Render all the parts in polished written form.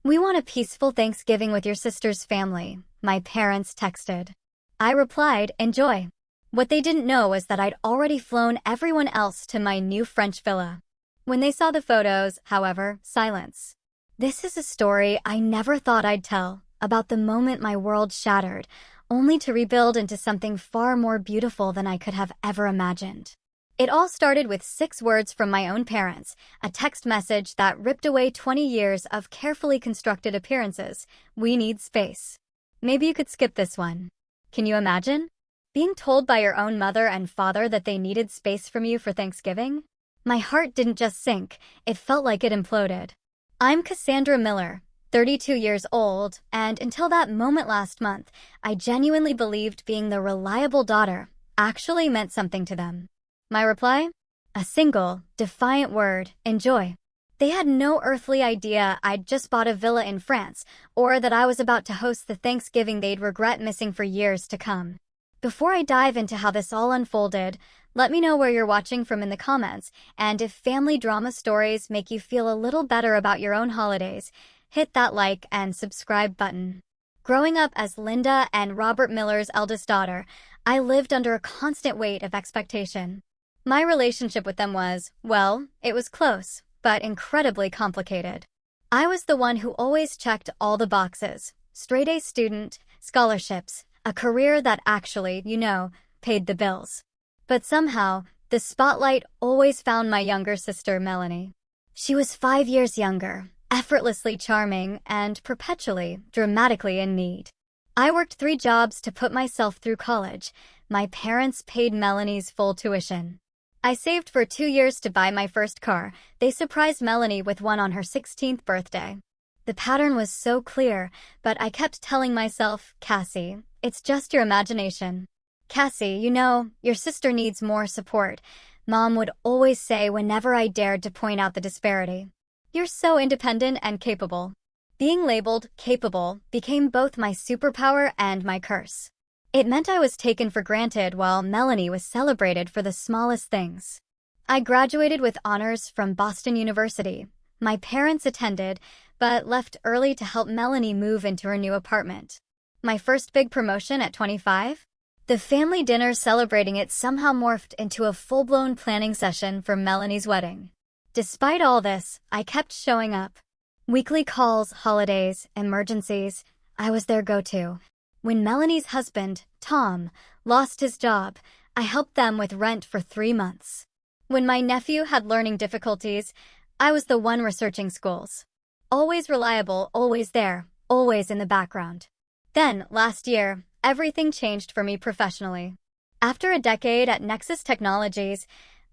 "We want a peaceful Thanksgiving with your sister's family," my parents texted. I replied, "Enjoy." What they didn't know was that I'd already flown everyone else to my new French villa. When they saw the photos, however, silence. This is a story I never thought I'd tell, about the moment my world shattered, only to rebuild into something far more beautiful than I could have ever imagined. It all started with 6 words from my own parents, a text message that ripped away 20 years of carefully constructed appearances. "We need space." Maybe you could skip this one. Can you imagine? Being told by your own mother and father that they needed space from you for Thanksgiving? My heart didn't just sink, it felt like it imploded. I'm Cassandra Miller, 32 years old, and until that moment last month, I genuinely believed being the reliable daughter actually meant something to them. My reply? A single, defiant word: enjoy. They had no earthly idea I'd just bought a villa in France, or that I was about to host the Thanksgiving they'd regret missing for years to come. Before I dive into how this all unfolded, let me know where you're watching from in the comments, and if family drama stories make you feel a little better about your own holidays, hit that like and subscribe button. Growing up as Linda and Robert Miller's eldest daughter, I lived under a constant weight of expectation. My relationship with them was, well, it was close, but incredibly complicated. I was the one who always checked all the boxes: straight-A student, scholarships, a career that actually, paid the bills. But somehow, the spotlight always found my younger sister, Melanie. She was 5 years younger, effortlessly charming, and perpetually, dramatically in need. I worked 3 jobs to put myself through college. My parents paid Melanie's full tuition. I saved for 2 years to buy my first car. They surprised Melanie with one on her 16th birthday. The pattern was so clear, but I kept telling myself, "Cassie, it's just your imagination. Cassie, your sister needs more support," Mom would always say whenever I dared to point out the disparity. "You're so independent and capable." Being labeled capable became both my superpower and my curse. It meant I was taken for granted while Melanie was celebrated for the smallest things. I graduated with honors from Boston University. My parents attended, but left early to help Melanie move into her new apartment. My first big promotion at 25? The family dinner celebrating it somehow morphed into a full-blown planning session for Melanie's wedding. Despite all this, I kept showing up. Weekly calls, holidays, emergencies, I was their go-to. When Melanie's husband, Tom, lost his job, I helped them with rent for 3 months. When my nephew had learning difficulties, I was the one researching schools. Always reliable, always there, always in the background. Then, last year, everything changed for me professionally. After a decade at Nexus Technologies,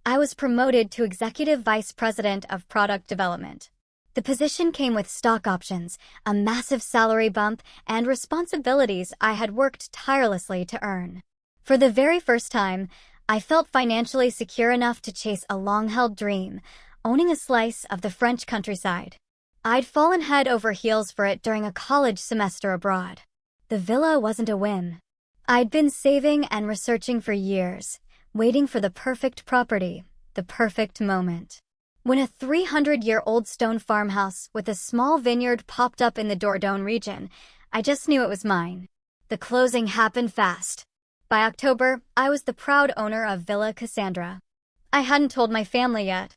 I was promoted to Executive Vice President of Product Development. The position came with stock options, a massive salary bump, and responsibilities I had worked tirelessly to earn. For the very first time, I felt financially secure enough to chase a long-held dream, owning a slice of the French countryside. I'd fallen head over heels for it during a college semester abroad. The villa wasn't a whim. I'd been saving and researching for years, waiting for the perfect property, the perfect moment. When a 300-year-old stone farmhouse with a small vineyard popped up in the Dordogne region, I just knew it was mine. The closing happened fast. By October, I was the proud owner of Villa Cassandra. I hadn't told my family yet.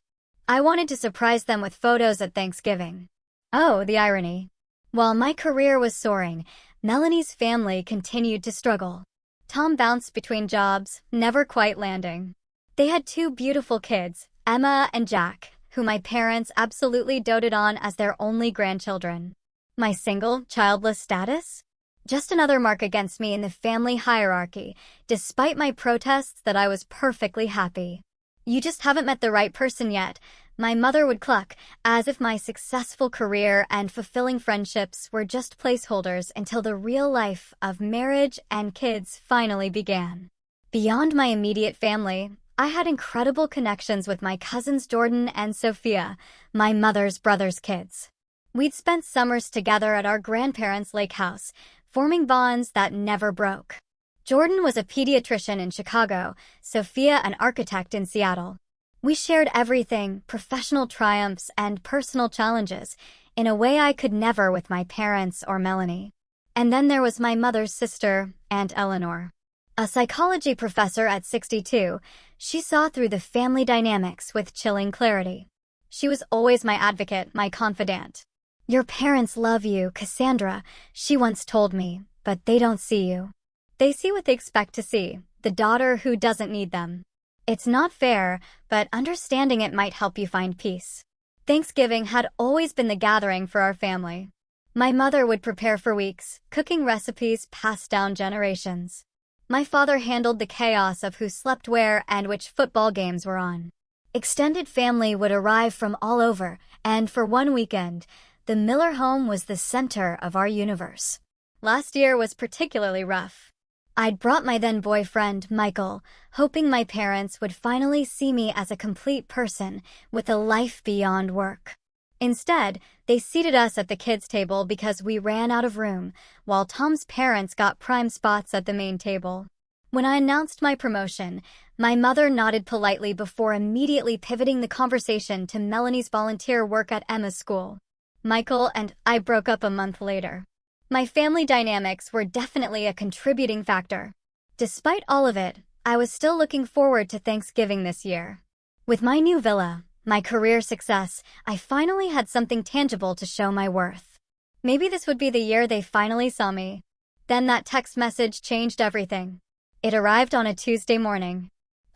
I wanted to surprise them with photos at Thanksgiving. Oh, the irony. While my career was soaring, Melanie's family continued to struggle. Tom bounced between jobs, never quite landing. They had 2 beautiful kids, Emma and Jack, who my parents absolutely doted on as their only grandchildren. My single, childless status? Just another mark against me in the family hierarchy, despite my protests that I was perfectly happy. "You just haven't met the right person yet," my mother would cluck, as if my successful career and fulfilling friendships were just placeholders until the real life of marriage and kids finally began. Beyond my immediate family, I had incredible connections with my cousins Jordan and Sophia, my mother's brother's kids. We'd spent summers together at our grandparents' lake house, forming bonds that never broke. Jordan was a pediatrician in Chicago, Sophia an architect in Seattle. We shared everything, professional triumphs and personal challenges, in a way I could never with my parents or Melanie. And then there was my mother's sister, Aunt Eleanor. A psychology professor at 62, she saw through the family dynamics with chilling clarity. She was always my advocate, my confidant. "Your parents love you, Cassandra," she once told me, "but they don't see you. They see what they expect to see, the daughter who doesn't need them." It's not fair, but understanding it might help you find peace. Thanksgiving had always been the gathering for our family. My mother would prepare for weeks, cooking recipes passed down generations. My father handled the chaos of who slept where and which football games were on. Extended family would arrive from all over, and for one weekend, the Miller home was the center of our universe. Last year was particularly rough. I'd brought my then-boyfriend, Michael, hoping my parents would finally see me as a complete person with a life beyond work. Instead, they seated us at the kids' table because we ran out of room, while Tom's parents got prime spots at the main table. When I announced my promotion, my mother nodded politely before immediately pivoting the conversation to Melanie's volunteer work at Emma's school. Michael and I broke up a month later. My family dynamics were definitely a contributing factor. Despite all of it, I was still looking forward to Thanksgiving this year. With my new villa, my career success, I finally had something tangible to show my worth. Maybe this would be the year they finally saw me. Then that text message changed everything. It arrived on a Tuesday morning.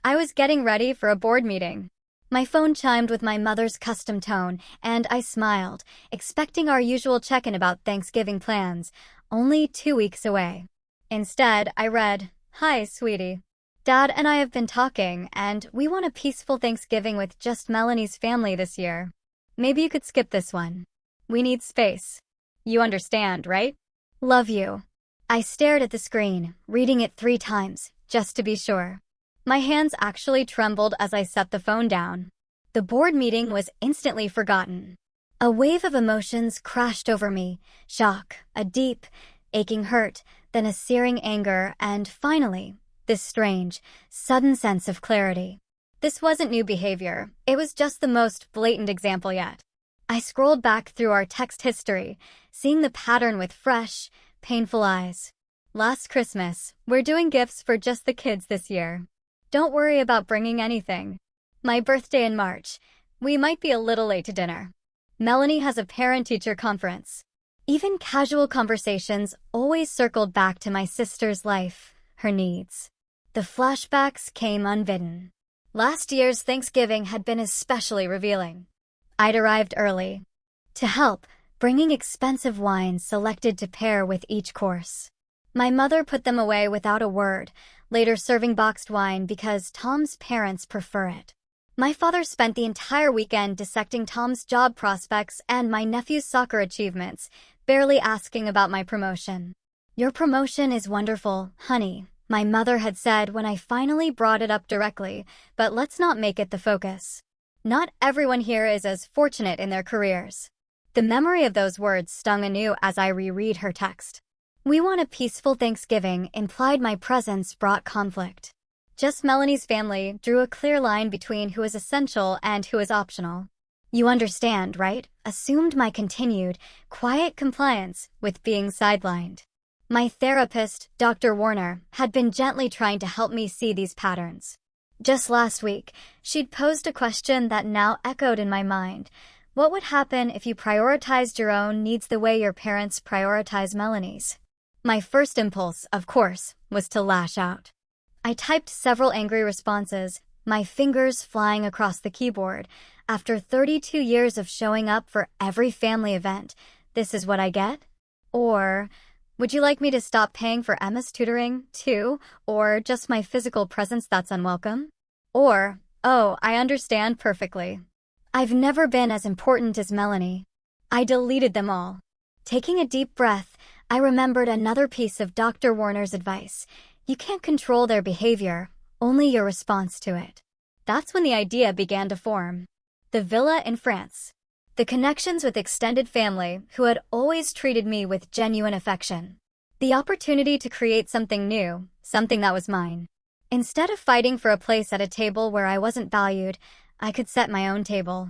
I was getting ready for a board meeting. My phone chimed with my mother's custom tone, and I smiled, expecting our usual check-in about Thanksgiving plans, only 2 weeks away. Instead, I read, "Hi, sweetie. Dad and I have been talking, and we want a peaceful Thanksgiving with just Melanie's family this year. Maybe you could skip this one. We need space. You understand, right? Love you." I stared at the screen, reading it 3 times, just to be sure. My hands actually trembled as I set the phone down. The board meeting was instantly forgotten. A wave of emotions crashed over me: shock, a deep, aching hurt, then a searing anger, and finally, this strange, sudden sense of clarity. This wasn't new behavior, it was just the most blatant example yet. I scrolled back through our text history, seeing the pattern with fresh, painful eyes. "Last Christmas, we're doing gifts for just the kids this year. Don't worry about bringing anything. My birthday in March. We might be a little late to dinner. Melanie has a parent-teacher conference." Even casual conversations always circled back to my sister's life, her needs. The flashbacks came unbidden. Last year's Thanksgiving had been especially revealing. I'd arrived early. To help, bringing expensive wines selected to pair with each course. My mother put them away without a word, later serving boxed wine because Tom's parents prefer it. My father spent the entire weekend dissecting Tom's job prospects and my nephew's soccer achievements, barely asking about my promotion. "Your promotion is wonderful, honey," my mother had said when I finally brought it up directly, "but let's not make it the focus. Not everyone here is as fortunate in their careers." The memory of those words stung anew as I reread her text. "We want a peaceful Thanksgiving" implied my presence brought conflict. Just Melanie's family drew a clear line between who is essential and who is optional. "You understand, right?" assumed my continued, quiet compliance with being sidelined. My therapist, Dr. Warner, had been gently trying to help me see these patterns. Just last week, she'd posed a question that now echoed in my mind. What would happen if you prioritized your own needs the way your parents prioritize Melanie's? My first impulse, of course, was to lash out. I typed several angry responses, my fingers flying across the keyboard. After 32 years of showing up for every family event, this is what I get? Or, would you like me to stop paying for Emma's tutoring, too? Or just my physical presence that's unwelcome? Or, oh, I understand perfectly. I've never been as important as Melanie. I deleted them all. Taking a deep breath, I remembered another piece of Dr. Warner's advice. You can't control their behavior, only your response to it. That's when the idea began to form. The villa in France. The connections with extended family who had always treated me with genuine affection. The opportunity to create something new, something that was mine. Instead of fighting for a place at a table where I wasn't valued, I could set my own table.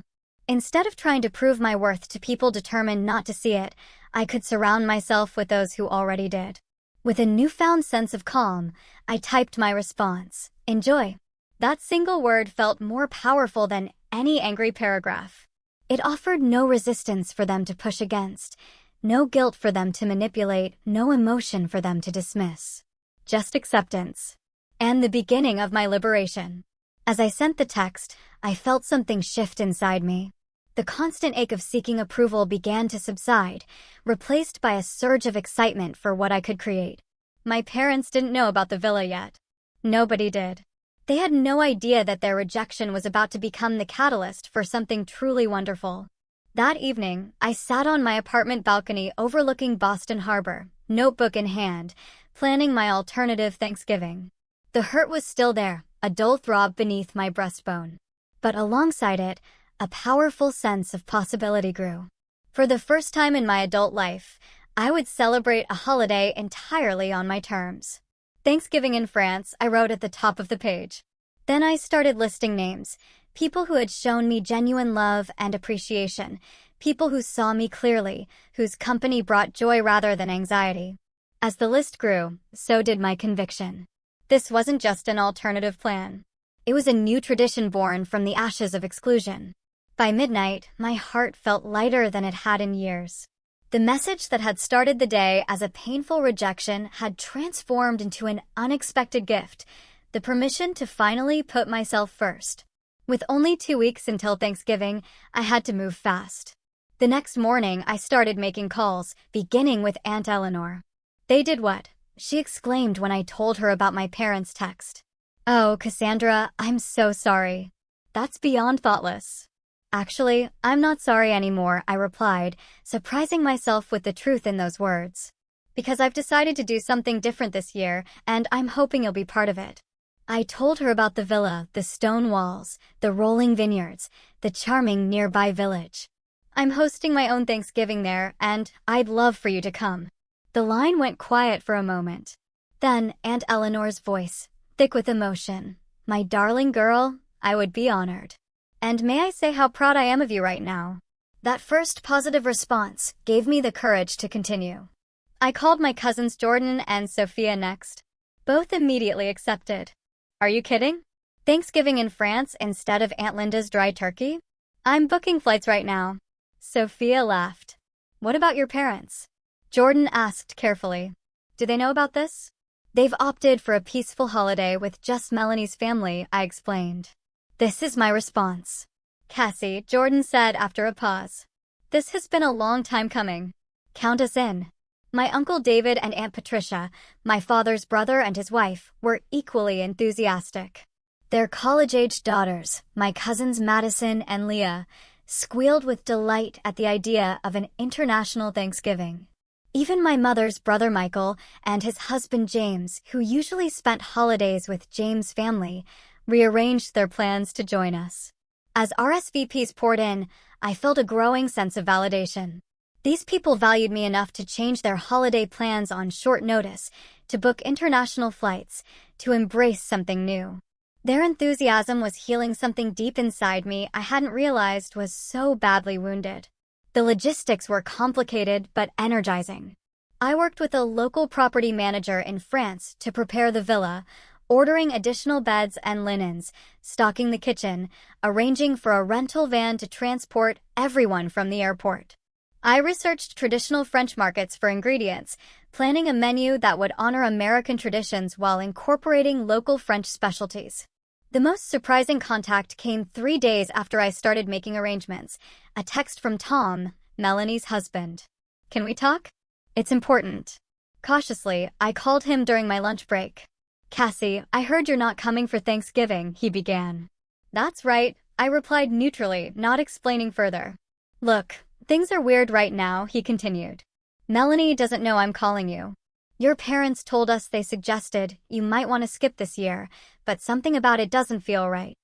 Instead of trying to prove my worth to people determined not to see it, I could surround myself with those who already did. With a newfound sense of calm, I typed my response, "Enjoy." That single word felt more powerful than any angry paragraph. It offered no resistance for them to push against, no guilt for them to manipulate, no emotion for them to dismiss. Just acceptance. And the beginning of my liberation. As I sent the text, I felt something shift inside me. The constant ache of seeking approval began to subside, replaced by a surge of excitement for what I could create. My parents didn't know about the villa yet. Nobody did. They had no idea that their rejection was about to become the catalyst for something truly wonderful. That evening, I sat on my apartment balcony overlooking Boston Harbor, notebook in hand, planning my alternative Thanksgiving. The hurt was still there, a dull throb beneath my breastbone. But alongside it, a powerful sense of possibility grew. For the first time in my adult life, I would celebrate a holiday entirely on my terms. Thanksgiving in France, I wrote at the top of the page. Then I started listing names, people who had shown me genuine love and appreciation, people who saw me clearly, whose company brought joy rather than anxiety. As the list grew, so did my conviction. This wasn't just an alternative plan. It was a new tradition born from the ashes of exclusion. By midnight, my heart felt lighter than it had in years. The message that had started the day as a painful rejection had transformed into an unexpected gift, the permission to finally put myself first. With only 2 weeks until Thanksgiving, I had to move fast. The next morning, I started making calls, beginning with Aunt Eleanor. "They did what?" she exclaimed when I told her about my parents' text. "Oh, Cassandra, I'm so sorry. That's beyond thoughtless." "Actually, I'm not sorry anymore," I replied, surprising myself with the truth in those words. "Because I've decided to do something different this year, and I'm hoping you'll be part of it." I told her about the villa, the stone walls, the rolling vineyards, the charming nearby village. "I'm hosting my own Thanksgiving there, and I'd love for you to come." The line went quiet for a moment. Then Aunt Eleanor's voice, thick with emotion. "My darling girl, I would be honored. And may I say how proud I am of you right now?" That first positive response gave me the courage to continue. I called my cousins Jordan and Sophia next. Both immediately accepted. "Are you kidding? Thanksgiving in France instead of Aunt Linda's dry turkey? I'm booking flights right now." Sophia laughed. "What about your parents?" Jordan asked carefully. "Do they know about this?" "They've opted for a peaceful holiday with just Melanie's family," I explained. "This is my response." "Cassie," Jordan said after a pause. "This has been a long time coming. Count us in." My Uncle David and Aunt Patricia, my father's brother and his wife, were equally enthusiastic. Their college-aged daughters, my cousins Madison and Leah, squealed with delight at the idea of an international Thanksgiving. Even my mother's brother Michael and his husband James, who usually spent holidays with James' family, rearranged their plans to join us. As RSVPs poured in, I felt a growing sense of validation. These people valued me enough to change their holiday plans on short notice, to book international flights, to embrace something new. Their enthusiasm was healing something deep inside me I hadn't realized was so badly wounded. The logistics were complicated but energizing. I worked with a local property manager in France to prepare the villa, ordering additional beds and linens, stocking the kitchen, arranging for a rental van to transport everyone from the airport. I researched traditional French markets for ingredients, planning a menu that would honor American traditions while incorporating local French specialties. The most surprising contact came 3 days after I started making arrangements, a text from Tom, Melanie's husband. "Can we talk? It's important." Cautiously, I called him during my lunch break. "Cassie, I heard you're not coming for Thanksgiving," he began. "That's right," I replied neutrally, not explaining further. "Look, things are weird right now," he continued. "Melanie doesn't know I'm calling you. Your parents told us they suggested you might want to skip this year, but something about it doesn't feel right."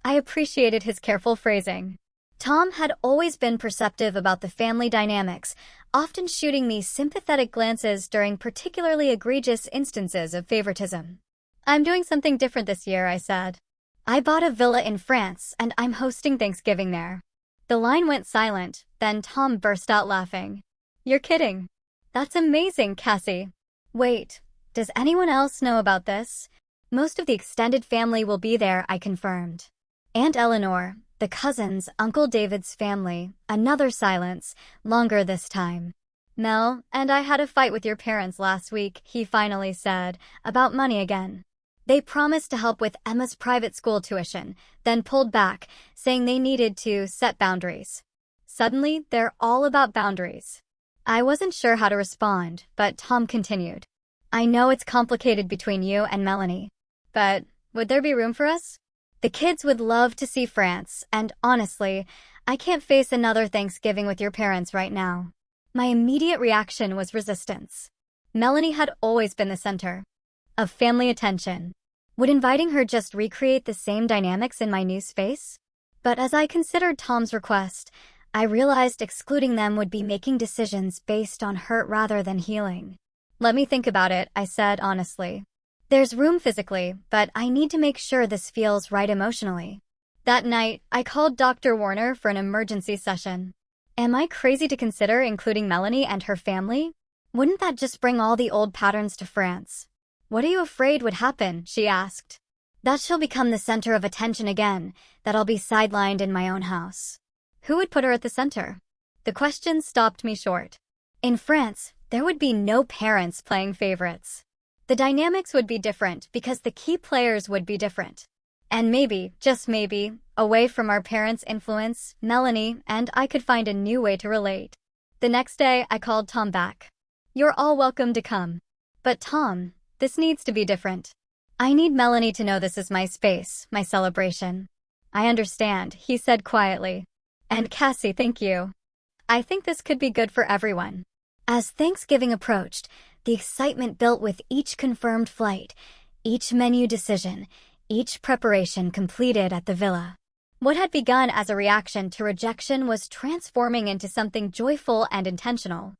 I appreciated his careful phrasing. Tom had always been perceptive about the family dynamics, often shooting me sympathetic glances during particularly egregious instances of favoritism. "I'm doing something different this year," I said. "I bought a villa in France and I'm hosting Thanksgiving there." The line went silent, then Tom burst out laughing. You're kidding. That's amazing, Cassie. Wait, does anyone else know about this? Most of the extended family will be there, I confirmed. Aunt Eleanor, the cousins, Uncle David's family, another silence, longer this time. Mel and I had a fight with your parents last week, he finally said, about money again. They promised to help with Emma's private school tuition, then pulled back, saying they needed to set boundaries. Suddenly, they're all about boundaries. I wasn't sure how to respond, but Tom continued. I know it's complicated between you and Melanie, but would there be room for us? The kids would love to see France, and honestly, I can't face another Thanksgiving with your parents right now. My immediate reaction was resistance. Melanie had always been the center of family attention. Would inviting her just recreate the same dynamics in my new space? But as I considered Tom's request, I realized excluding them would be making decisions based on hurt rather than healing. Let me think about it, I said honestly. There's room physically, but I need to make sure this feels right emotionally. That night, I called Dr. Warner for an emergency session. Am I crazy to consider including Melanie and her family? Wouldn't that just bring all the old patterns to France? What are you afraid would happen? She asked. That she'll become the center of attention again, that I'll be sidelined in my own house. Who would put her at the center? The question stopped me short. In France, there would be no parents playing favorites. The dynamics would be different because the key players would be different. And maybe, just maybe, away from our parents' influence, Melanie and I could find a new way to relate. The next day, I called Tom back. You're all welcome to come. But Tom, this needs to be different. I need Melanie to know this is my space, my celebration. I understand, he said quietly. And Cassie, thank you. I think this could be good for everyone. As Thanksgiving approached, the excitement built with each confirmed flight, each menu decision, each preparation completed at the villa. What had begun as a reaction to rejection was transforming into something joyful and intentional.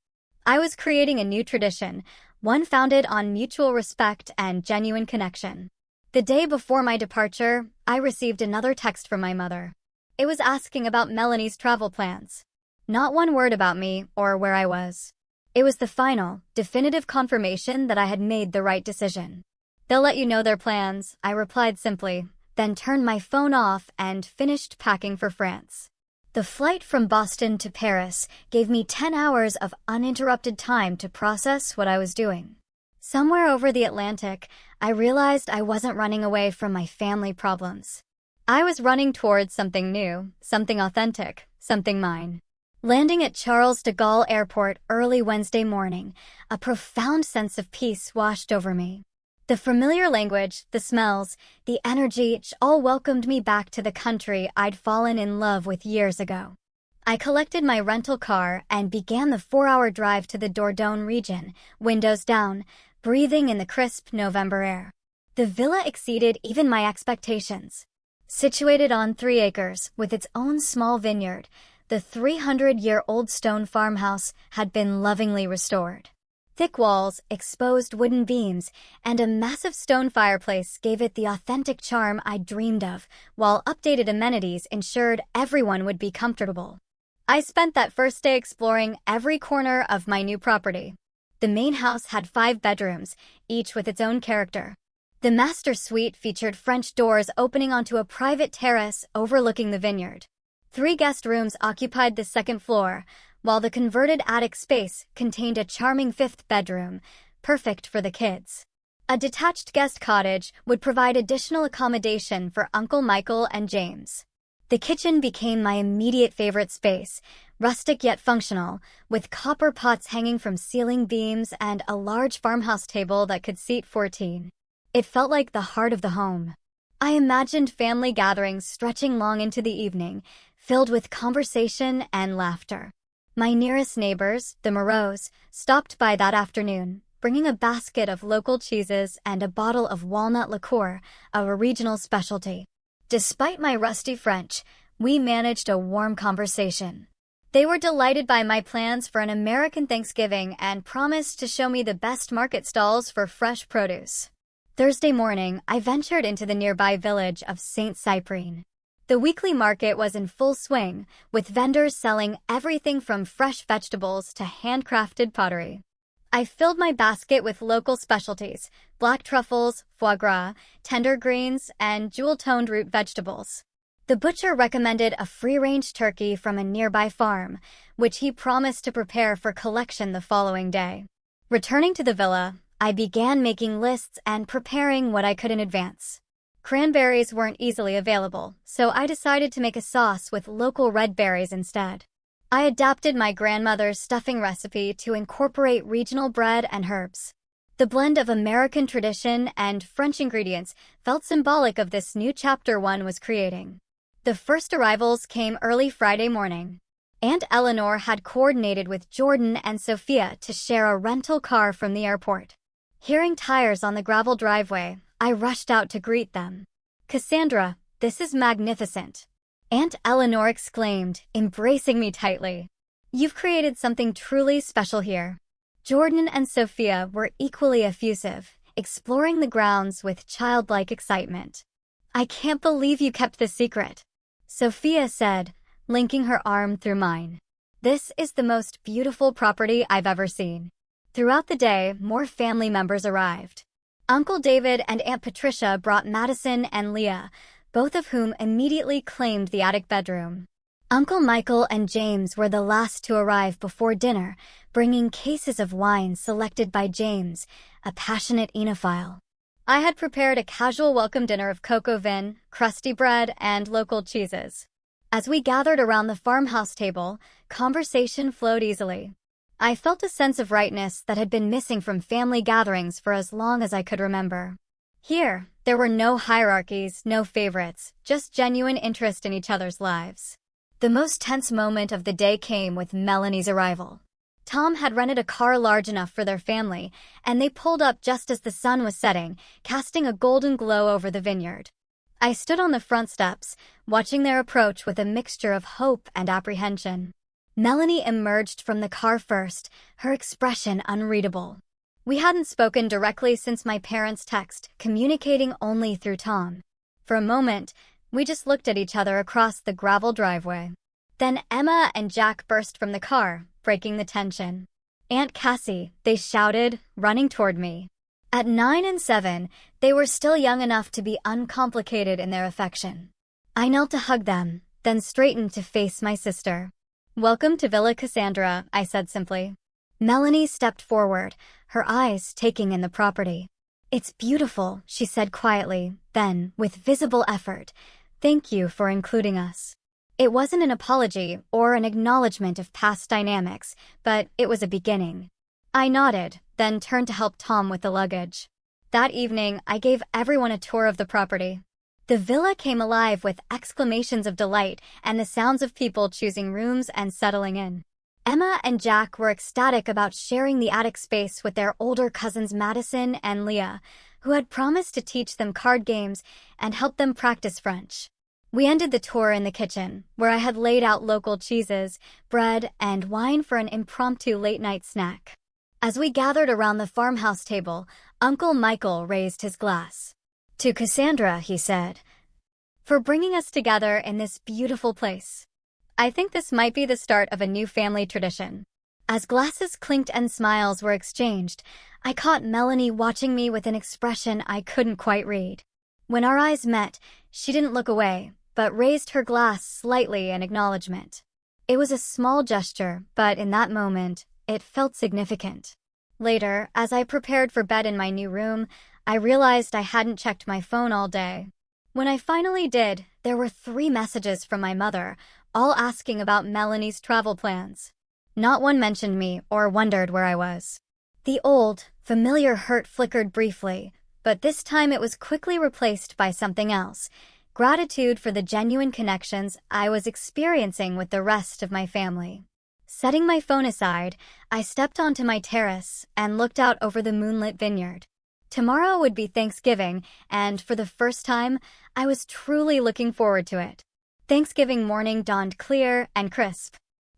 I was creating a new tradition, one founded on mutual respect and genuine connection. The day before my departure, I received another text from my mother. It was asking about Melanie's travel plans. Not one word about me or where I was. It was the final, definitive confirmation that I had made the right decision. They'll let you know their plans, I replied simply, then turned my phone off and finished packing for France. The flight from Boston to Paris gave me 10 hours of uninterrupted time to process what I was doing. Somewhere over the Atlantic, I realized I wasn't running away from my family problems. I was running towards something new, something authentic, something mine. Landing at Charles de Gaulle Airport early Wednesday morning, a profound sense of peace washed over me. The familiar language, the smells, the energy all welcomed me back to the country I'd fallen in love with years ago. I collected my rental car and began the 4-hour drive to the Dordogne region, windows down, breathing in the crisp November air. The villa exceeded even my expectations. Situated on 3 acres, with its own small vineyard, the 300-year-old stone farmhouse had been lovingly restored. Thick walls, exposed wooden beams, and a massive stone fireplace gave it the authentic charm I dreamed of, while updated amenities ensured everyone would be comfortable. I spent that first day exploring every corner of my new property. The main house had 5 bedrooms, each with its own character. The master suite featured French doors opening onto a private terrace overlooking the vineyard. 3 guest rooms occupied the 2nd floor, while the converted attic space contained a charming 5th bedroom, perfect for the kids. A detached guest cottage would provide additional accommodation for Uncle Michael and James. The kitchen became my immediate favorite space, rustic yet functional, with copper pots hanging from ceiling beams and a large farmhouse table that could seat 14. It felt like the heart of the home. I imagined family gatherings stretching long into the evening, filled with conversation and laughter. My nearest neighbors, the Moreaus, stopped by that afternoon, bringing a basket of local cheeses and a bottle of walnut liqueur, a regional specialty. Despite my rusty French, we managed a warm conversation. They were delighted by my plans for an American Thanksgiving and promised to show me the best market stalls for fresh produce. Thursday morning, I ventured into the nearby village of Saint Cyprien. The weekly market was in full swing, with vendors selling everything from fresh vegetables to handcrafted pottery. I filled my basket with local specialties: black truffles, foie gras, tender greens, and jewel-toned root vegetables. The butcher recommended a free-range turkey from a nearby farm, which he promised to prepare for collection the following day. Returning to the villa, I began making lists and preparing what I could in advance. Cranberries weren't easily available, so I decided to make a sauce with local red berries instead. I adapted my grandmother's stuffing recipe to incorporate regional bread and herbs. The blend of American tradition and French ingredients felt symbolic of this new chapter one was creating. The first arrivals came early Friday morning. Aunt Eleanor had coordinated with Jordan and Sophia to share a rental car from the airport. Hearing tires on the gravel driveway, I rushed out to greet them. "Cassandra, this is magnificent," Aunt Eleanor exclaimed, embracing me tightly. "You've created something truly special here." Jordan and Sophia were equally effusive, exploring the grounds with childlike excitement. "I can't believe you kept this secret," Sophia said, linking her arm through mine. "This is the most beautiful property I've ever seen." Throughout the day, more family members arrived. Uncle David and Aunt Patricia brought Madison and Leah, both of whom immediately claimed the attic bedroom. Uncle Michael and James were the last to arrive before dinner, bringing cases of wine selected by James, a passionate enophile. I had prepared a casual welcome dinner of cocoa vin, crusty bread, and local cheeses. As we gathered around the farmhouse table, conversation flowed easily. I felt a sense of rightness that had been missing from family gatherings for as long as I could remember. Here, there were no hierarchies, no favorites, just genuine interest in each other's lives. The most tense moment of the day came with Melanie's arrival. Tom had rented a car large enough for their family, and they pulled up just as the sun was setting, casting a golden glow over the vineyard. I stood on the front steps, watching their approach with a mixture of hope and apprehension. Melanie emerged from the car first, her expression unreadable. We hadn't spoken directly since my parents' text, communicating only through Tom. For a moment, we just looked at each other across the gravel driveway. Then Emma and Jack burst from the car, breaking the tension. "Aunt Cassie," they shouted, running toward me. At 9 and 7, they were still young enough to be uncomplicated in their affection. I knelt to hug them, then straightened to face my sister. "Welcome to Villa Cassandra," I said simply. Melanie stepped forward, her eyes taking in the property. "It's beautiful," she said quietly, then, with visible effort, "Thank you for including us." It wasn't an apology or an acknowledgement of past dynamics, but it was a beginning. I nodded, then turned to help Tom with the luggage. That evening, I gave everyone a tour of the property. The villa came alive with exclamations of delight and the sounds of people choosing rooms and settling in. Emma and Jack were ecstatic about sharing the attic space with their older cousins Madison and Leah, who had promised to teach them card games and help them practice French. We ended the tour in the kitchen, where I had laid out local cheeses, bread, and wine for an impromptu late-night snack. As we gathered around the farmhouse table, Uncle Michael raised his glass. "To Cassandra," he said, "for bringing us together in this beautiful place. I think this might be the start of a new family tradition." As glasses clinked and smiles were exchanged, I caught Melanie watching me with an expression I couldn't quite read. When our eyes met, she didn't look away, but raised her glass slightly in acknowledgement. It was a small gesture, but in that moment, it felt significant. Later, as I prepared for bed in my new room, I realized I hadn't checked my phone all day. When I finally did, there were 3 messages from my mother, all asking about Melanie's travel plans. Not one mentioned me or wondered where I was. The old, familiar hurt flickered briefly, but this time it was quickly replaced by something else: gratitude for the genuine connections I was experiencing with the rest of my family. Setting my phone aside, I stepped onto my terrace and looked out over the moonlit vineyard. Tomorrow would be Thanksgiving, and for the first time, I was truly looking forward to it. Thanksgiving morning dawned clear and crisp.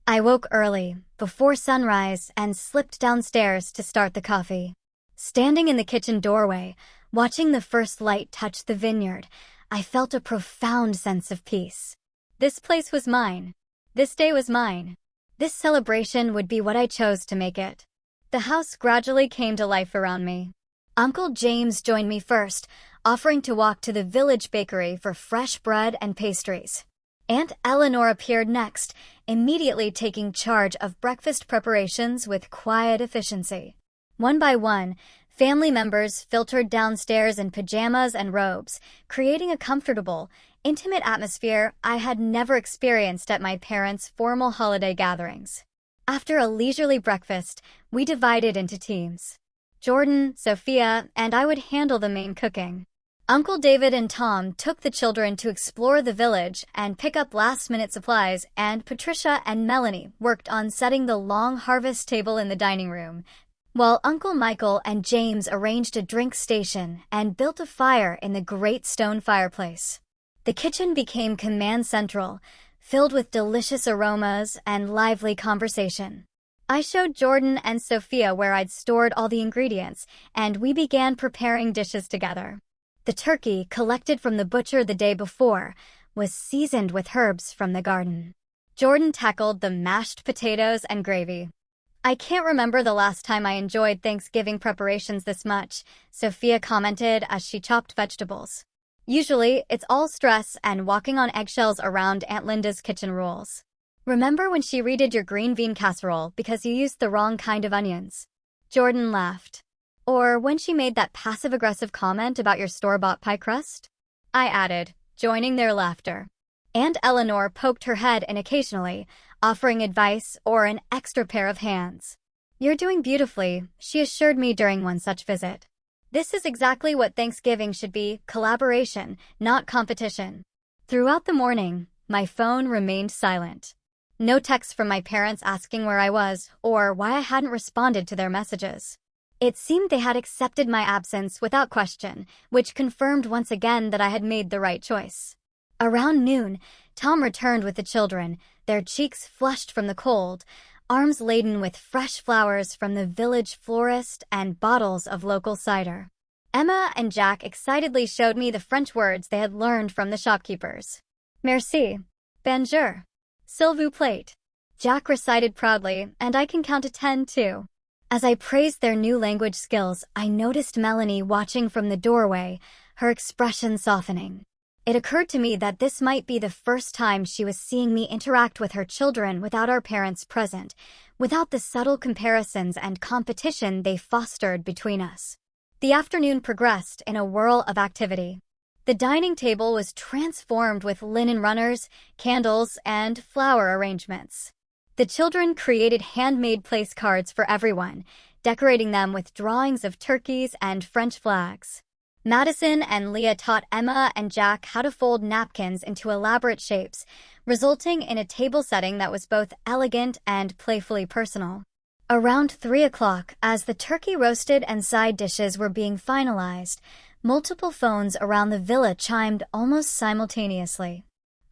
I woke early, before sunrise, and slipped downstairs to start the coffee. Standing in the kitchen doorway, watching the first light touch the vineyard, I felt a profound sense of peace. This place was mine. This day was mine. This celebration would be what I chose to make it. The house gradually came to life around me. Uncle James joined me first, offering to walk to the village bakery for fresh bread and pastries. Aunt Eleanor appeared next, immediately taking charge of breakfast preparations with quiet efficiency. One by one, family members filtered downstairs in pajamas and robes, creating a comfortable, intimate atmosphere I had never experienced at my parents' formal holiday gatherings. After a leisurely breakfast, we divided into teams. Jordan, Sophia, and I would handle the main cooking. Uncle David and Tom took the children to explore the village and pick up last-minute supplies, and Patricia and Melanie worked on setting the long harvest table in the dining room, while Uncle Michael and James arranged a drink station and built a fire in the great stone fireplace. The kitchen became command central, filled with delicious aromas and lively conversation. I showed Jordan and Sophia where I'd stored all the ingredients, and we began preparing dishes together. The turkey, collected from the butcher the day before, was seasoned with herbs from the garden. Jordan tackled the mashed potatoes and gravy. "I can't remember the last time I enjoyed Thanksgiving preparations this much," Sophia commented as she chopped vegetables. "Usually, it's all stress and walking on eggshells around Aunt Linda's kitchen rules. Remember when she redid your green bean casserole because you used the wrong kind of onions?" Jordan laughed. "Or when she made that passive-aggressive comment about your store-bought pie crust?" I added, joining their laughter. Aunt Eleanor poked her head in occasionally, offering advice or an extra pair of hands. "You're doing beautifully," she assured me during one such visit. "This is exactly what Thanksgiving should be, collaboration, not competition." Throughout the morning, my phone remained silent. No texts from my parents asking where I was or why I hadn't responded to their messages. It seemed they had accepted my absence without question, which confirmed once again that I had made the right choice. Around noon, Tom returned with the children, their cheeks flushed from the cold, arms laden with fresh flowers from the village florist and bottles of local cider. Emma and Jack excitedly showed me the French words they had learned from the shopkeepers. "Merci. Bonjour. S'il vous plaît." Jack recited proudly, and I can count to 10 too. As I praised their new language skills, I noticed Melanie watching from the doorway, her expression softening. It occurred to me that this might be the first time she was seeing me interact with her children without our parents present, without the subtle comparisons and competition they fostered between us. The afternoon progressed in a whirl of activity. The dining table was transformed with linen runners, candles, and flower arrangements. The children created handmade place cards for everyone, decorating them with drawings of turkeys and French flags. Madison and Leah taught Emma and Jack how to fold napkins into elaborate shapes, resulting in a table setting that was both elegant and playfully personal. Around 3 o'clock, as the turkey roasted and side dishes were being finalized, multiple phones around the villa chimed almost simultaneously.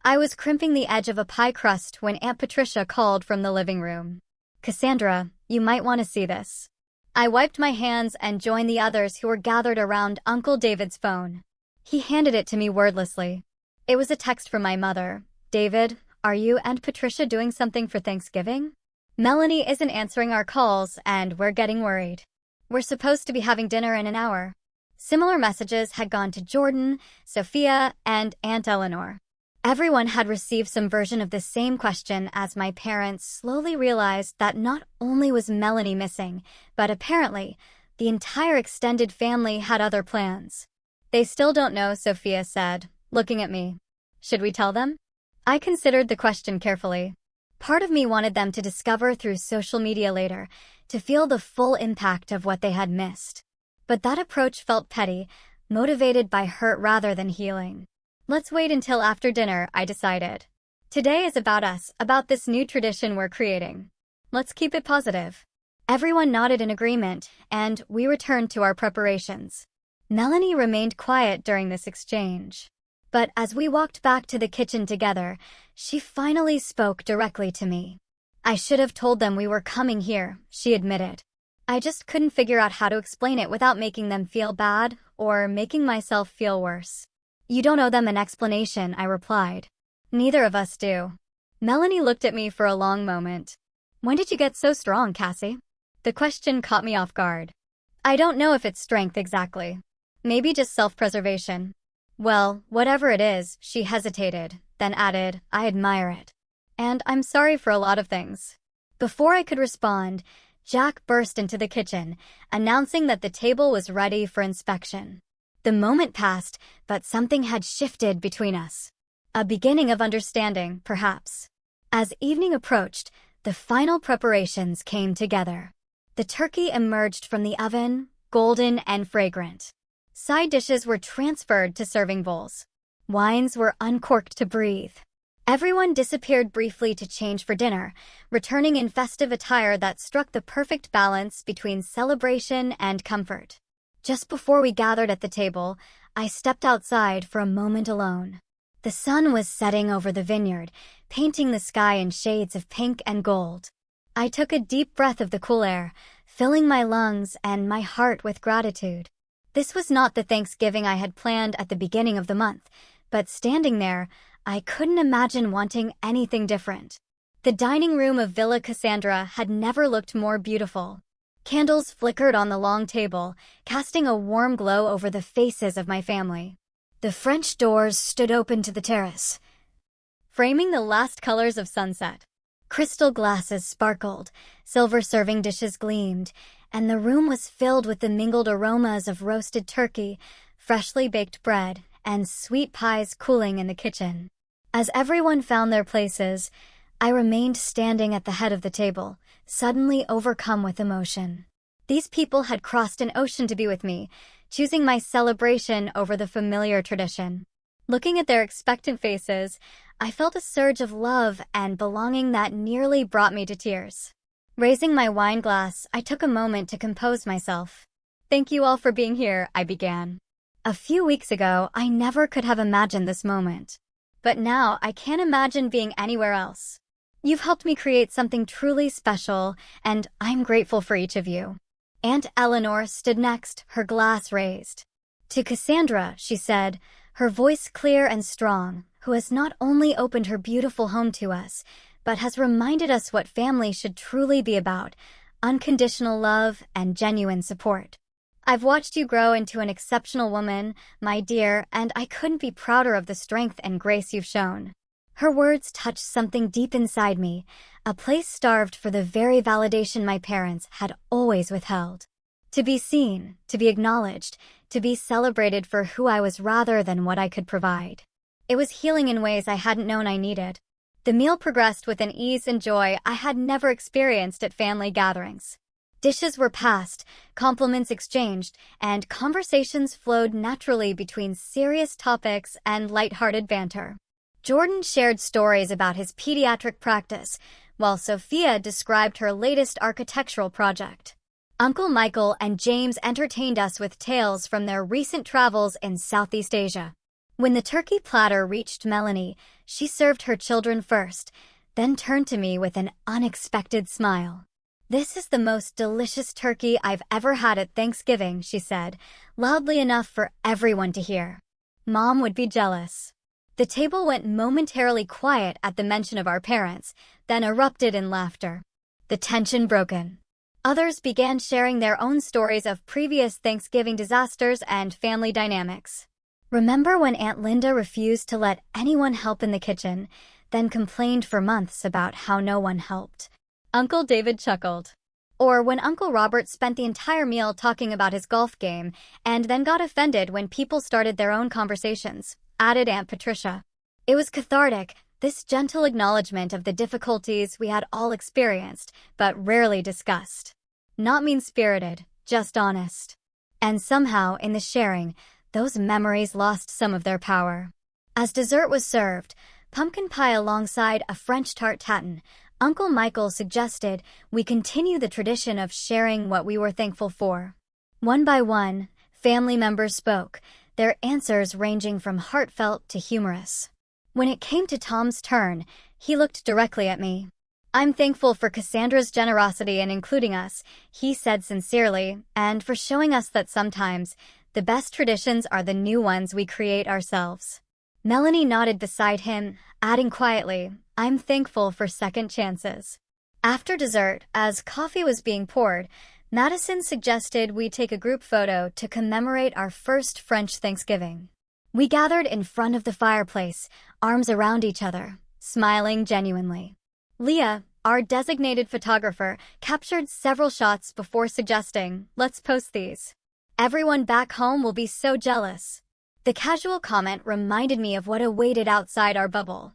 I was crimping the edge of a pie crust when Aunt Patricia called from the living room. "Cassandra, you might want to see this." I wiped my hands and joined the others who were gathered around Uncle David's phone. He handed it to me wordlessly. It was a text from my mother. "David, are you and Patricia doing something for Thanksgiving? Melanie isn't answering our calls, and we're getting worried. We're supposed to be having dinner in an hour." Similar messages had gone to Jordan, Sophia, and Aunt Eleanor. Everyone had received some version of the same question as my parents slowly realized that not only was Melanie missing, but apparently, the entire extended family had other plans. "They still don't know," Sophia said, looking at me. "Should we tell them?" I considered the question carefully. Part of me wanted them to discover through social media later, to feel the full impact of what they had missed. But that approach felt petty, motivated by hurt rather than healing. "Let's wait until after dinner," I decided. "Today is about us, about this new tradition we're creating. Let's keep it positive." Everyone nodded in agreement, and we returned to our preparations. Melanie remained quiet during this exchange. But as we walked back to the kitchen together, she finally spoke directly to me. "I should have told them we were coming here," she admitted. "I just couldn't figure out how to explain it without making them feel bad or making myself feel worse." You don't owe them an explanation, I replied. Neither of us do. Melanie looked at me for a long moment. When did you get so strong, Cassie? The question caught me off guard. I don't know if it's strength exactly. Maybe just self-preservation. Well, whatever it is, she hesitated, then added, I admire it. And I'm sorry for a lot of things. Before I could respond, Jack burst into the kitchen, announcing that the table was ready for inspection. The moment passed, but something had shifted between us. A beginning of understanding, perhaps. As evening approached, the final preparations came together. The turkey emerged from the oven, golden and fragrant. Side dishes were transferred to serving bowls. Wines were uncorked to breathe. Everyone disappeared briefly to change for dinner, returning in festive attire that struck the perfect balance between celebration and comfort. Just before we gathered at the table, I stepped outside for a moment alone. The sun was setting over the vineyard, painting the sky in shades of pink and gold. I took a deep breath of the cool air, filling my lungs and my heart with gratitude. This was not the Thanksgiving I had planned at the beginning of the month, but standing there, I couldn't imagine wanting anything different. The dining room of Villa Cassandra had never looked more beautiful. Candles flickered on the long table, casting a warm glow over the faces of my family. The French doors stood open to the terrace, framing the last colors of sunset. Crystal glasses sparkled, silver serving dishes gleamed, and the room was filled with the mingled aromas of roasted turkey, freshly baked bread, and sweet pies cooling in the kitchen. As everyone found their places, I remained standing at the head of the table, suddenly overcome with emotion. These people had crossed an ocean to be with me, choosing my celebration over the familiar tradition. Looking at their expectant faces, I felt a surge of love and belonging that nearly brought me to tears. Raising my wine glass, I took a moment to compose myself. Thank you all for being here, I began. A few weeks ago, I never could have imagined this moment. But now, I can't imagine being anywhere else. You've helped me create something truly special, and I'm grateful for each of you. Aunt Eleanor stood next, her glass raised. To Cassandra, she said, her voice clear and strong, who has not only opened her beautiful home to us, but has reminded us what family should truly be about, unconditional love and genuine support. I've watched you grow into an exceptional woman, my dear, and I couldn't be prouder of the strength and grace you've shown. Her words touched something deep inside me, a place starved for the very validation my parents had always withheld. To be seen, to be acknowledged, to be celebrated for who I was rather than what I could provide. It was healing in ways I hadn't known I needed. The meal progressed with an ease and joy I had never experienced at family gatherings. Dishes were passed, compliments exchanged, and conversations flowed naturally between serious topics and lighthearted banter. Jordan shared stories about his pediatric practice, while Sophia described her latest architectural project. Uncle Michael and James entertained us with tales from their recent travels in Southeast Asia. When the turkey platter reached Melanie, she served her children first, then turned to me with an unexpected smile. This is the most delicious turkey I've ever had at Thanksgiving, she said, loudly enough for everyone to hear. Mom would be jealous. The table went momentarily quiet at the mention of our parents, then erupted in laughter. The tension broken. Others began sharing their own stories of previous Thanksgiving disasters and family dynamics. Remember when Aunt Linda refused to let anyone help in the kitchen, then complained for months about how no one helped? Uncle David chuckled. Or when Uncle Robert spent the entire meal talking about his golf game and then got offended when people started their own conversations, added Aunt Patricia. It was cathartic, this gentle acknowledgement of the difficulties we had all experienced, but rarely discussed. Not mean-spirited, just honest. And somehow, in the sharing, those memories lost some of their power. As dessert was served, pumpkin pie alongside a French tart tatin, Uncle Michael suggested we continue the tradition of sharing what we were thankful for. One by one, family members spoke, their answers ranging from heartfelt to humorous. When it came to Tom's turn, he looked directly at me. I'm thankful for Cassandra's generosity in including us, he said sincerely, and for showing us that sometimes The best traditions are the new ones we create ourselves. Melanie nodded beside him, adding quietly, I'm thankful for second chances. After dessert, as coffee was being poured, Madison suggested we take a group photo to commemorate our first French Thanksgiving. We gathered in front of the fireplace, arms around each other, smiling genuinely. Leah, our designated photographer, captured several shots before suggesting, let's post these. Everyone back home will be so jealous. The casual comment reminded me of what awaited outside our bubble.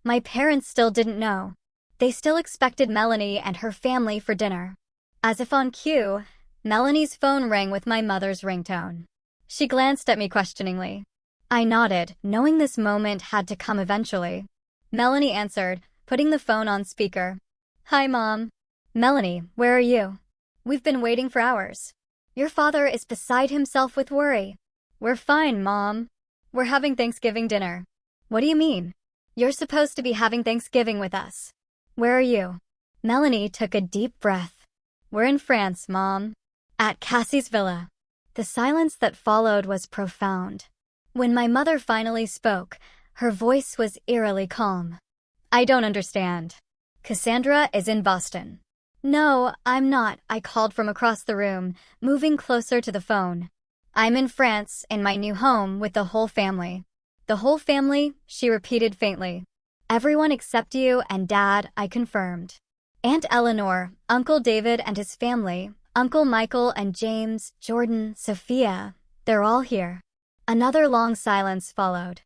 My parents still didn't know. They still expected Melanie and her family for dinner. As if on cue, Melanie's phone rang with my mother's ringtone. She glanced at me questioningly. I nodded, knowing this moment had to come eventually. Melanie answered, putting the phone on speaker. Hi, Mom. Melanie, where are you? We've been waiting for hours. Your father is beside himself with worry. We're fine, Mom. We're having Thanksgiving dinner. What do you mean? You're supposed to be having Thanksgiving with us. Where are you? Melanie took a deep breath. We're in France, Mom. At Cassie's villa. The silence that followed was profound. When my mother finally spoke, her voice was eerily calm. I don't understand. Cassandra is in Boston. No, I'm not, I called from across the room, moving closer to the phone. I'm in France, in my new home, with the whole family. The whole family, she repeated faintly. Everyone except you and Dad, I confirmed. Aunt Eleanor, Uncle David and his family, Uncle Michael and James, Jordan, Sophia, they're all here. Another long silence followed.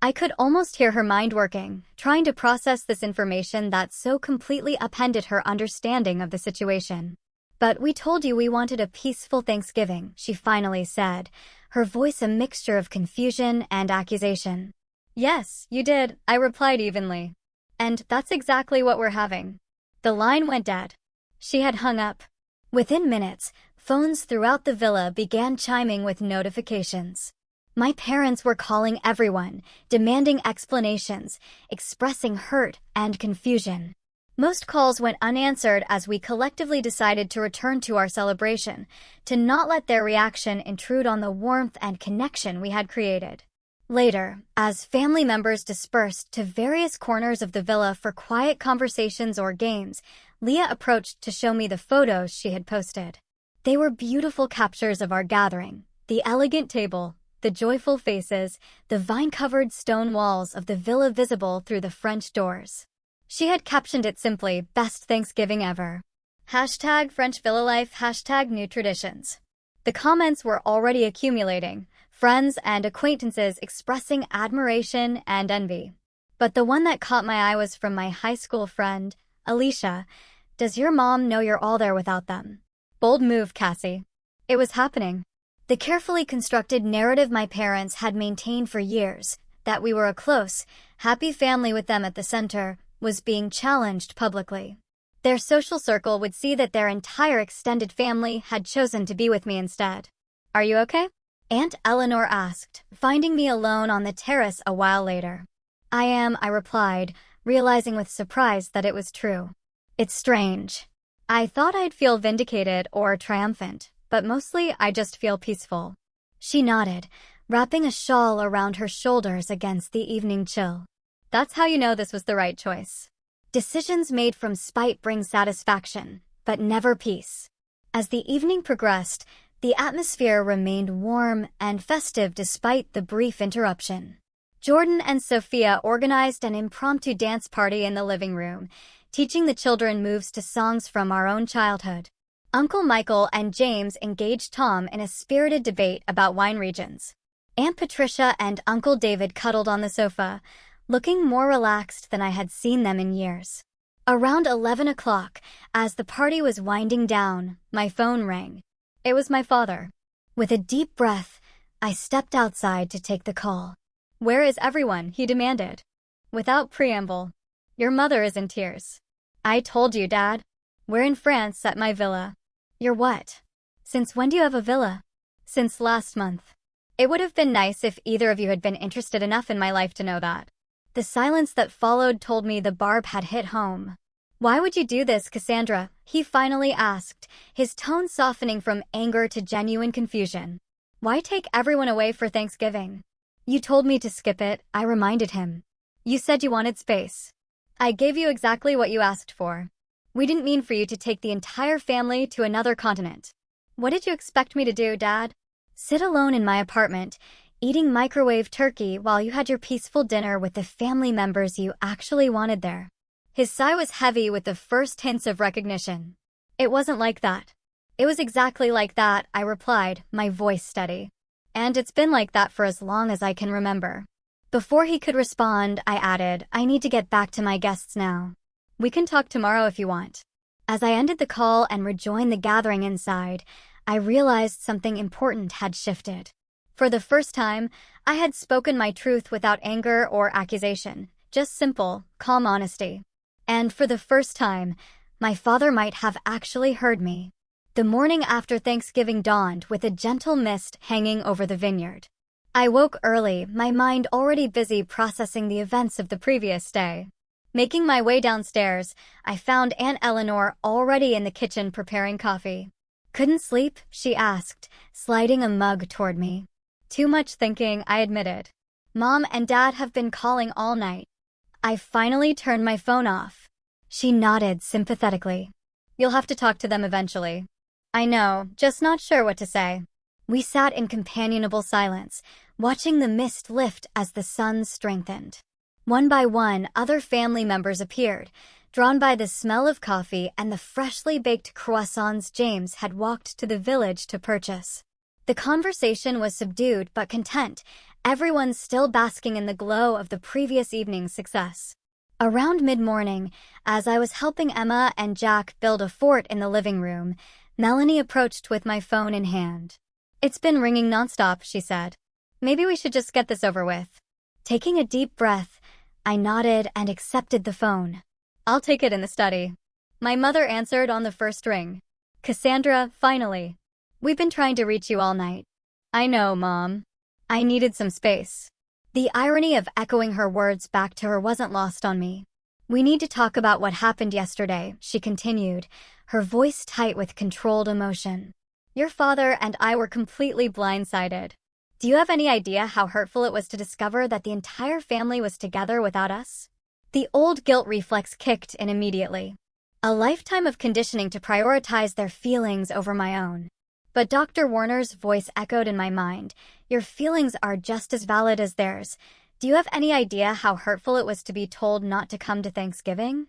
I could almost hear her mind working, trying to process this information that so completely upended her understanding of the situation. But we told you we wanted a peaceful Thanksgiving, she finally said, her voice a mixture of confusion and accusation. Yes, you did, I replied evenly. And that's exactly what we're having. The line went dead. She had hung up. Within minutes, phones throughout the villa began chiming with notifications. My parents were calling everyone, demanding explanations, expressing hurt and confusion. Most calls went unanswered as we collectively decided to return to our celebration, to not let their reaction intrude on the warmth and connection we had created. Later, as family members dispersed to various corners of the villa for quiet conversations or games, Leah approached to show me the photos she had posted. They were beautiful captures of our gathering, the elegant table, the joyful faces, the vine-covered stone walls of the villa visible through the French doors. She had captioned it simply, Best Thanksgiving Ever. Hashtag French Villa Life, hashtag New Traditions. The comments were already accumulating, friends and acquaintances expressing admiration and envy. But the one that caught my eye was from my high school friend, Alicia. Does your mom know you're all there without them? Bold move, Cassie. It was happening. The carefully constructed narrative my parents had maintained for years, that we were a close, happy family with them at the center, was being challenged publicly. Their social circle would see that their entire extended family had chosen to be with me instead. Are you okay? Aunt Eleanor asked, finding me alone on the terrace a while later. I am, I replied, realizing with surprise that it was true. It's strange. I thought I'd feel vindicated or triumphant, but mostly I just feel peaceful. She nodded, wrapping a shawl around her shoulders against the evening chill. That's how you know this was the right choice. Decisions made from spite bring satisfaction, but never peace. As the evening progressed, the atmosphere remained warm and festive despite the brief interruption. Jordan and Sophia organized an impromptu dance party in the living room, teaching the children moves to songs from our own childhood. Uncle Michael and James engaged Tom in a spirited debate about wine regions. Aunt Patricia and Uncle David cuddled on the sofa, looking more relaxed than I had seen them in years. Around 11 o'clock, as the party was winding down, my phone rang. It was my father. With a deep breath, I stepped outside to take the call. Where is everyone? He demanded. Without preamble. Your mother is in tears. I told you, Dad. We're in France at my villa. You're what? Since when do you have a villa? Since last month. It would have been nice if either of you had been interested enough in my life to know that. The silence that followed told me the barb had hit home. Why would you do this, Cassandra? He finally asked, his tone softening from anger to genuine confusion. Why take everyone away for Thanksgiving? You told me to skip it, I reminded him. You said you wanted space. I gave you exactly what you asked for. We didn't mean for you to take the entire family to another continent. What did you expect me to do, Dad? Sit alone in my apartment, eating microwave turkey while you had your peaceful dinner with the family members you actually wanted there. His sigh was heavy with the first hints of recognition. It wasn't like that. It was exactly like that, I replied, my voice steady. And it's been like that for as long as I can remember. Before he could respond, I added, I need to get back to my guests now. We can talk tomorrow if you want. As I ended the call and rejoined the gathering inside, I realized something important had shifted. For the first time, I had spoken my truth without anger or accusation, just simple, calm honesty. And for the first time, my father might have actually heard me. The morning after Thanksgiving dawned with a gentle mist hanging over the vineyard. I woke early, my mind already busy processing the events of the previous day. Making my way downstairs, I found Aunt Eleanor already in the kitchen preparing coffee. Couldn't sleep? She asked, sliding a mug toward me. Too much thinking, I admitted. Mom and Dad have been calling all night. I finally turned my phone off. She nodded sympathetically. You'll have to talk to them eventually. I know, just not sure what to say. We sat in companionable silence, watching the mist lift as the sun strengthened. One by one, other family members appeared, drawn by the smell of coffee and the freshly baked croissants James had walked to the village to purchase. The conversation was subdued but content, everyone still basking in the glow of the previous evening's success. Around mid-morning, as I was helping Emma and Jack build a fort in the living room, Melanie approached with my phone in hand. It's been ringing nonstop, she said. Maybe we should just get this over with. Taking a deep breath, I nodded and accepted the phone. I'll take it in the study. My mother answered on the first ring. Cassandra, finally. We've been trying to reach you all night. I know, Mom. I needed some space. The irony of echoing her words back to her wasn't lost on me. We need to talk about what happened yesterday, she continued, her voice tight with controlled emotion. Your father and I were completely blindsided. Do you have any idea how hurtful it was to discover that the entire family was together without us? The old guilt reflex kicked in immediately. A lifetime of conditioning to prioritize their feelings over my own. But Dr. Warner's voice echoed in my mind. Your feelings are just as valid as theirs. Do you have any idea how hurtful it was to be told not to come to Thanksgiving?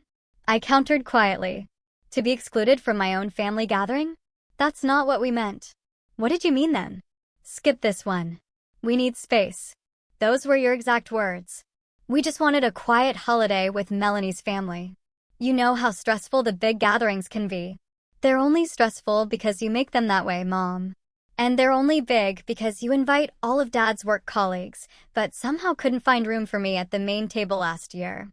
I countered quietly. To be excluded from my own family gathering? That's not what we meant. What did you mean then? Skip this one. We need space. Those were your exact words. We just wanted a quiet holiday with Melanie's family. You know how stressful the big gatherings can be. They're only stressful because you make them that way, Mom. And they're only big because you invite all of Dad's work colleagues, but somehow couldn't find room for me at the main table last year.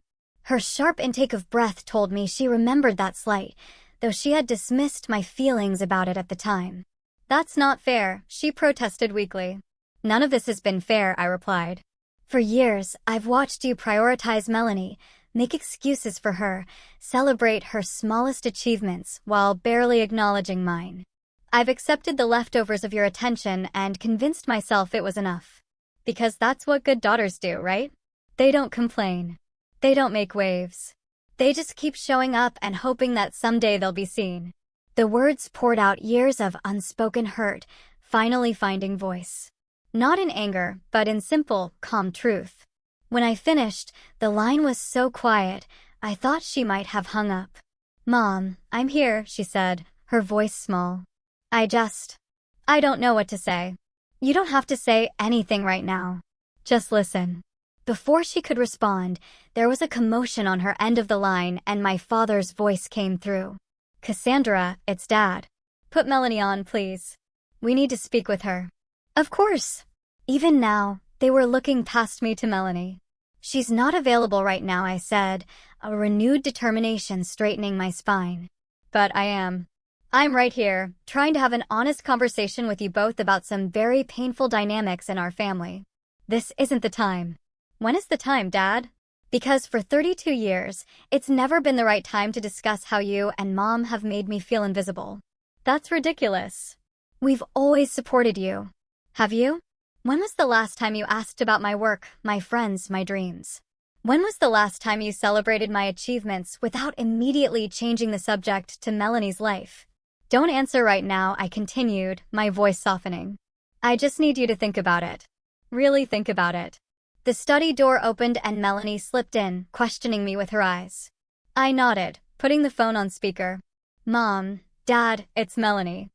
Her sharp intake of breath told me she remembered that slight, though she had dismissed my feelings about it at the time. That's not fair, she protested weakly. None of this has been fair, I replied. For years, I've watched you prioritize Melanie, make excuses for her, celebrate her smallest achievements while barely acknowledging mine. I've accepted the leftovers of your attention and convinced myself it was enough. Because that's what good daughters do, right? They don't complain. They don't make waves. They just keep showing up and hoping that someday they'll be seen. The words poured out years of unspoken hurt, finally finding voice. Not in anger, but in simple, calm truth. When I finished, the line was so quiet, I thought she might have hung up. Mom, I'm here, she said, her voice small. I don't know what to say. You don't have to say anything right now. Just listen. Before she could respond, there was a commotion on her end of the line and my father's voice came through. Cassandra, it's Dad. Put Melanie on, please. We need to speak with her. Of course. Even now, they were looking past me to Melanie. She's not available right now, I said, a renewed determination straightening my spine. But I am. I'm right here, trying to have an honest conversation with you both about some very painful dynamics in our family. This isn't the time. When is the time, Dad? Because for 32 years, it's never been the right time to discuss how you and Mom have made me feel invisible. That's ridiculous. We've always supported you. Have you? When was the last time you asked about my work, my friends, my dreams? When was the last time you celebrated my achievements without immediately changing the subject to Melanie's life? Don't answer right now, I continued, my voice softening. I just need you to think about it. Really think about it. The study door opened and Melanie slipped in, questioning me with her eyes. I nodded, putting the phone on speaker. Mom, Dad, it's Melanie.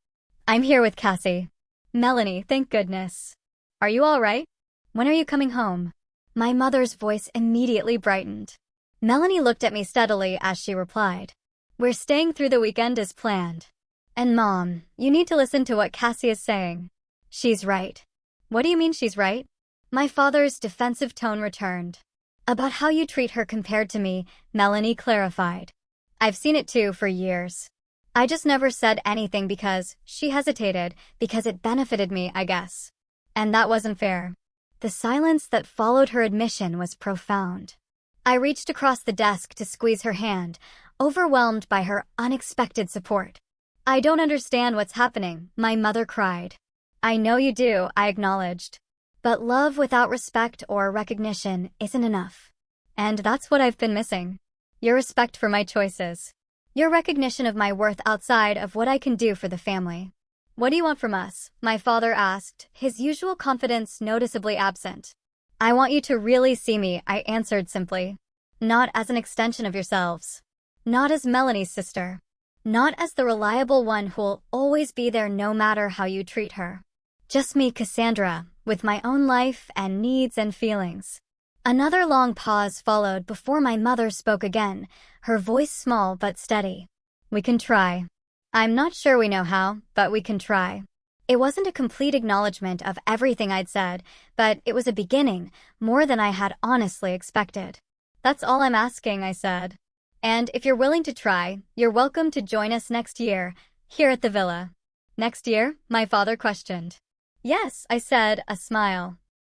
I'm here with Cassie. Melanie, thank goodness. Are you all right? When are you coming home? My mother's voice immediately brightened. Melanie looked at me steadily as she replied. We're staying through the weekend as planned. And Mom, you need to listen to what Cassie is saying. She's right. What do you mean she's right? My father's defensive tone returned. About how you treat her compared to me, Melanie clarified. I've seen it too for years. I just never said anything because she hesitated, because it benefited me, I guess. And that wasn't fair. The silence that followed her admission was profound. I reached across the desk to squeeze her hand, overwhelmed by her unexpected support. I don't understand what's happening, my mother cried. I know you do, I acknowledged. But love without respect or recognition isn't enough. And that's what I've been missing. Your respect for my choices. Your recognition of my worth outside of what I can do for the family. What do you want from us? My father asked, his usual confidence noticeably absent. I want you to really see me, I answered simply. Not as an extension of yourselves. Not as Melanie's sister. Not as the reliable one who'll always be there no matter how you treat her. Just me, Cassandra, with my own life and needs and feelings. Another long pause followed before my mother spoke again, her voice small but steady. We can try. I'm not sure we know how, but we can try. It wasn't a complete acknowledgement of everything I'd said, but it was a beginning, more than I had honestly expected. That's all I'm asking, I said. And if you're willing to try, you're welcome to join us next year, here at the villa. Next year? My father questioned. Yes, I said, a smile.